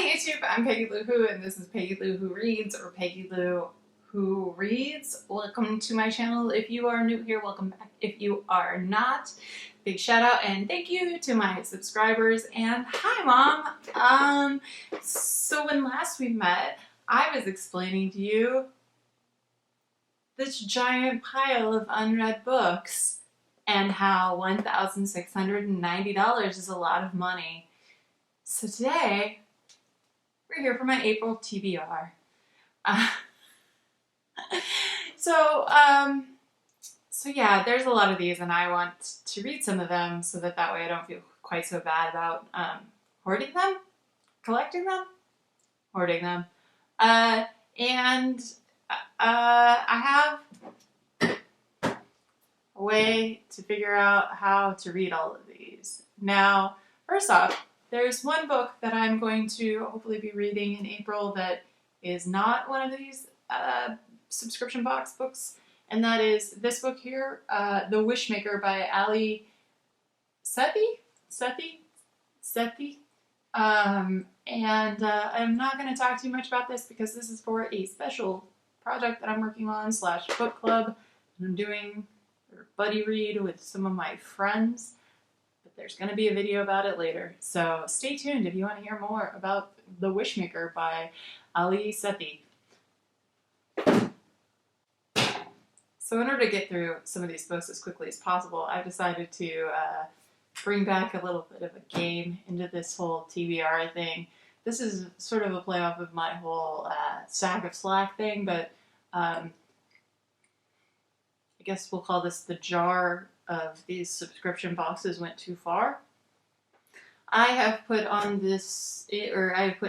YouTube, I'm Peggy Lou Who, and this is Peggy Lou Who Reads, or Peggy Lou Who Reads. Welcome to my channel. If you are new here, welcome back. If you are not, big shout out and thank you to my subscribers. And hi, Mom. So when last we met, I was explaining to you this giant pile of unread books and how $1,690 is a lot of money. So today, we're here for my April TBR. So yeah, there's a lot of these, and I want to read some of them so that way I don't feel quite so bad about hoarding them, collecting them, hoarding them. And I have a way to figure out how to read all of these. Now, first off, there's one book that I'm going to hopefully be reading in April that is not one of these subscription box books, and that is this book here, The Wishmaker by Sethi. I'm not going to talk too much about this because this is for a special project that I'm working on / book club, and I'm doing a buddy read with some of my friends. There's going to be a video about it later, so stay tuned if you want to hear more about The Wishmaker by Sethi. So in order to get through some of these books as quickly as possible, I've decided to bring back a little bit of a game into this whole TBR thing. This is sort of a play off of my whole sack of slack thing, but I guess we'll call this the jar of these subscription boxes went too far. I have put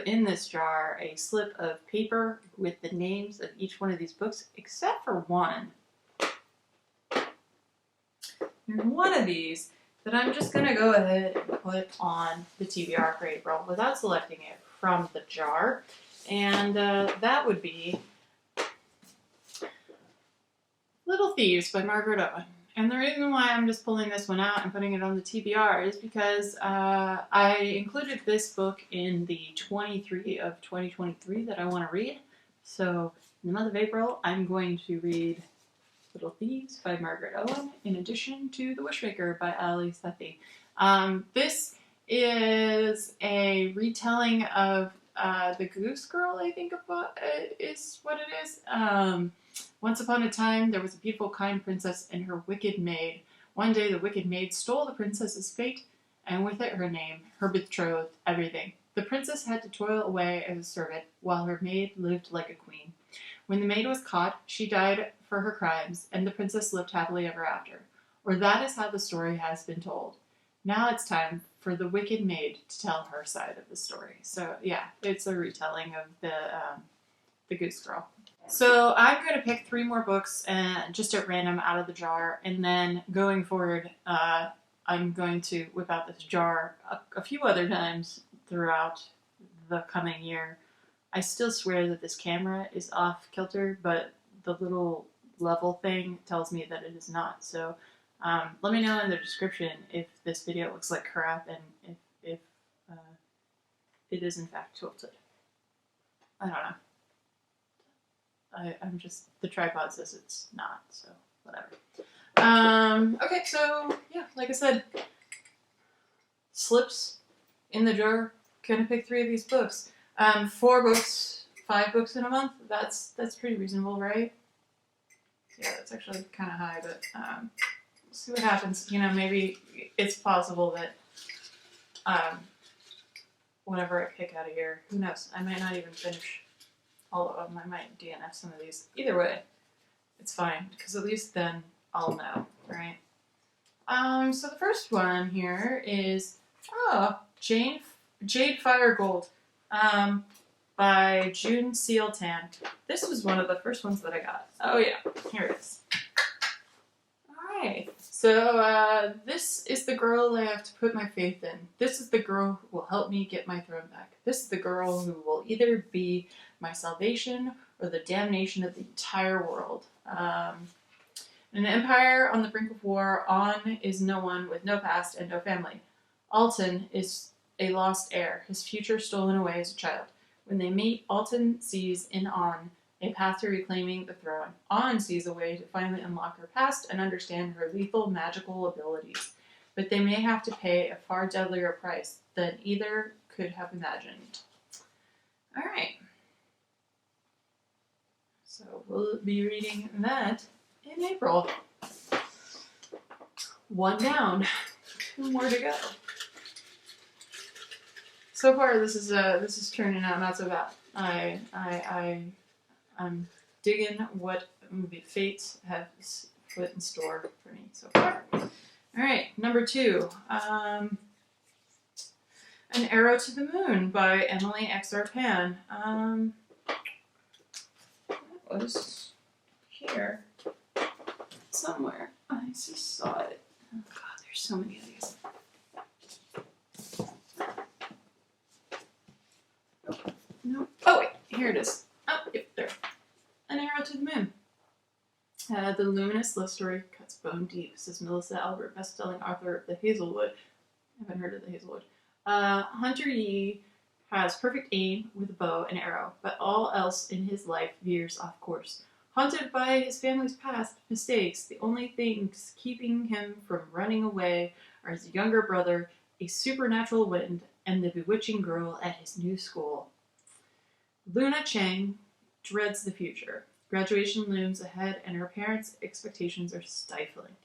in this jar a slip of paper with the names of each one of these books, except for one. There's one of these that I'm just going to go ahead and put on the TBR for April without selecting it from the jar, and that would be Little Thieves by Margaret Owen. And the reason why I'm just pulling this one out and putting it on the TBR is because I included this book in the 23 of 2023 that I want to read. So in the month of April, I'm going to read Little Thieves by Margaret Owen in addition to The Wishmaker by Sethi. This is a retelling of The Goose Girl, I think is what it is. Once upon a time, there was a beautiful, kind princess and her wicked maid. One day, the wicked maid stole the princess's fate, and with it her name, her betrothed, everything. The princess had to toil away as a servant, while her maid lived like a queen. When the maid was caught, she died for her crimes, and the princess lived happily ever after. Or that is how the story has been told. Now it's time for the wicked maid to tell her side of the story. So yeah, it's a retelling of the Goose Girl. So I'm going to pick 3 more books just at random out of the jar, and then going forward, I'm going to whip out this jar a few other times throughout the coming year. I still swear that this camera is off kilter, but the little level thing tells me that it is not. So let me know in the description if this video looks like crap and if it is in fact tilted. I don't know. I'm just, the tripod says it's not, so whatever. Okay, so yeah, like I said, slips in the jar. Gonna pick 3 of these books. 4 books, 5 books in a month. That's pretty reasonable, right? Yeah, that's actually kind of high, but we'll see what happens. You know, maybe it's possible that whatever I pick out of here, who knows? I might not even finish all of them. I might DNF some of these. Either way, it's fine, because at least then I'll know, right? So the first one here is, Jade Fire Gold, by June Sealtan. This was one of the first ones that I got. Oh yeah, here it is. Alright, so this is the girl I have to put my faith in. This is the girl who will help me get my throne back. This is the girl who will either be my salvation or the damnation of the entire world. An empire on the brink of war, On is no one with no past and no family. Alton is a lost heir, his future stolen away as a child. When they meet, Alton sees in On a path to reclaiming the throne. On sees a way to finally unlock her past and understand her lethal magical abilities. But they may have to pay a far deadlier price than either could have imagined. Alright. So we'll be reading that in April. One down. 2 more to go. So far, this is turning out not so bad. I'm digging what movie Fate has put in store for me so far. All right, number 2, An Arrow to the Moon by Emily X.R. Pan. That was here somewhere. I just saw it. Oh God, there's so many of these. No. Oh, wait. Here it is. Oh, yep, there. An Arrow to the Moon. The luminous love story cuts bone deep, says Melissa Albert, best-selling author of The Hazelwood. I haven't heard of The Hazelwood. Hunter Yi has perfect aim with a bow and arrow, but all else in his life veers off course. Haunted by his family's past mistakes, the only things keeping him from running away are his younger brother, a supernatural wind, and the bewitching girl at his new school. Luna Chang dreads the future. Graduation looms ahead, and her parents' expectations are stifling.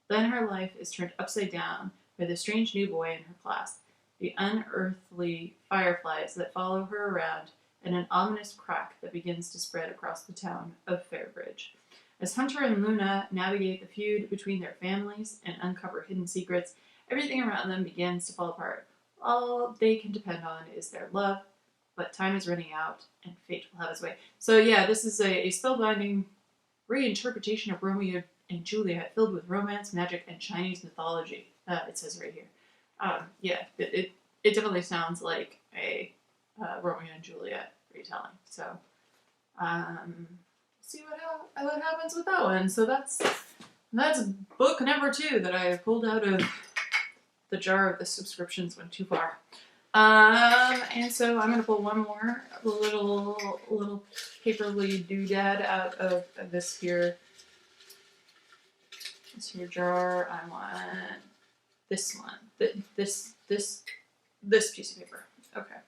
Then her life is turned upside down by the strange new boy in her class, the unearthly fireflies that follow her around, and an ominous crack that begins to spread across the town of Fairbridge. As Hunter and Luna navigate the feud between their families and uncover hidden secrets, everything around them begins to fall apart. All they can depend on is their love, but time is running out, and fate will have its way. So yeah, this is a spellbinding reinterpretation of Romeo and Juliet, filled with romance, magic, and Chinese mythology. It says right here. Yeah, it definitely sounds like a Romeo and Juliet retelling. So, see what happens with that one. So that's book number 2 that I pulled out of the jar of the subscriptions went too far. And so I'm gonna pull one more little paperly doodad out of this here jar. I want this one. This piece of paper. Okay.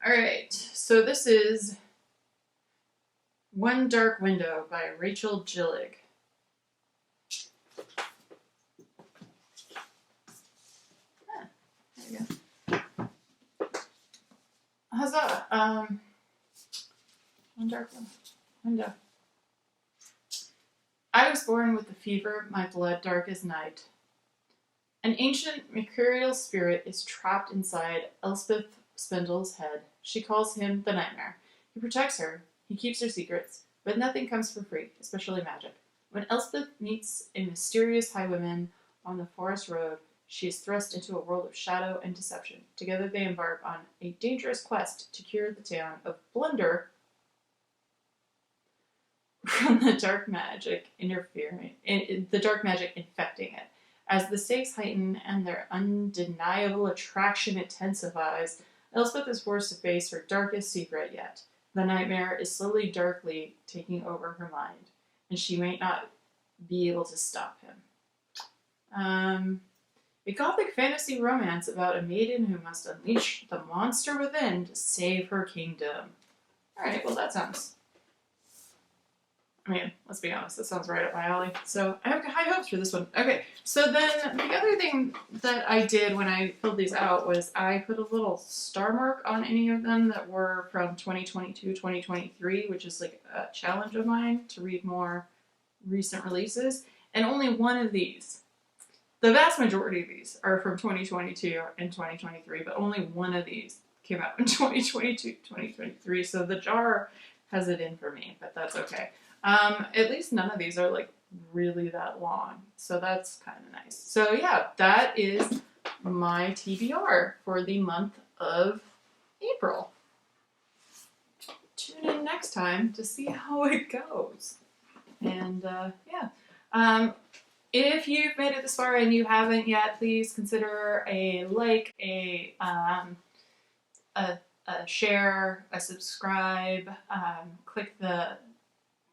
All right. So this is One Dark Window by Rachel Gillig. There you go. Huzzah! One dark window. I was born with the fever, my blood dark as night. An ancient mercurial spirit is trapped inside Elspeth Spindle's head. She calls him the Nightmare. He protects her. He keeps her secrets. But nothing comes for free, especially magic. When Elspeth meets a mysterious highwayman on the forest road, she is thrust into a world of shadow and deception. Together they embark on a dangerous quest to cure the town of Blunder from the dark magic infecting it. As the stakes heighten and their undeniable attraction intensifies, Elspeth is forced to face her darkest secret yet. The Nightmare is slowly, darkly taking over her mind, and she may not be able to stop him. A gothic fantasy romance about a maiden who must unleash the monster within to save her kingdom. Alright, well that sounds... I mean, let's be honest, that sounds right up my alley. So I have high hopes for this one. Okay, so then the other thing that I did when I filled these out was I put a little star mark on any of them that were from 2022, 2023, which is like a challenge of mine to read more recent releases. And only one of these, the vast majority of these are from 2022 and 2023, but only one of these came out in 2022, 2023. So the jar has it in for me, but that's okay. At least none of these are like really that long, so that's kind of nice. So yeah, that is my TBR for the month of April. Tune in next time to see how it goes. And yeah, If you've made it this far and you haven't yet, please consider a like, a share, a subscribe, click the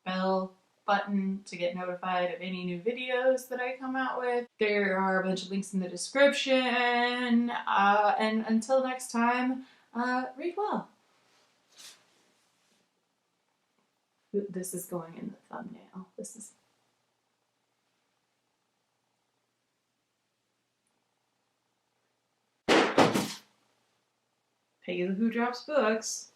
bell button to get notified of any new videos that I come out with. There are a bunch of links in the description. And until next time, read well. This is going in the thumbnail. This is... Peggy the Who Drops Books.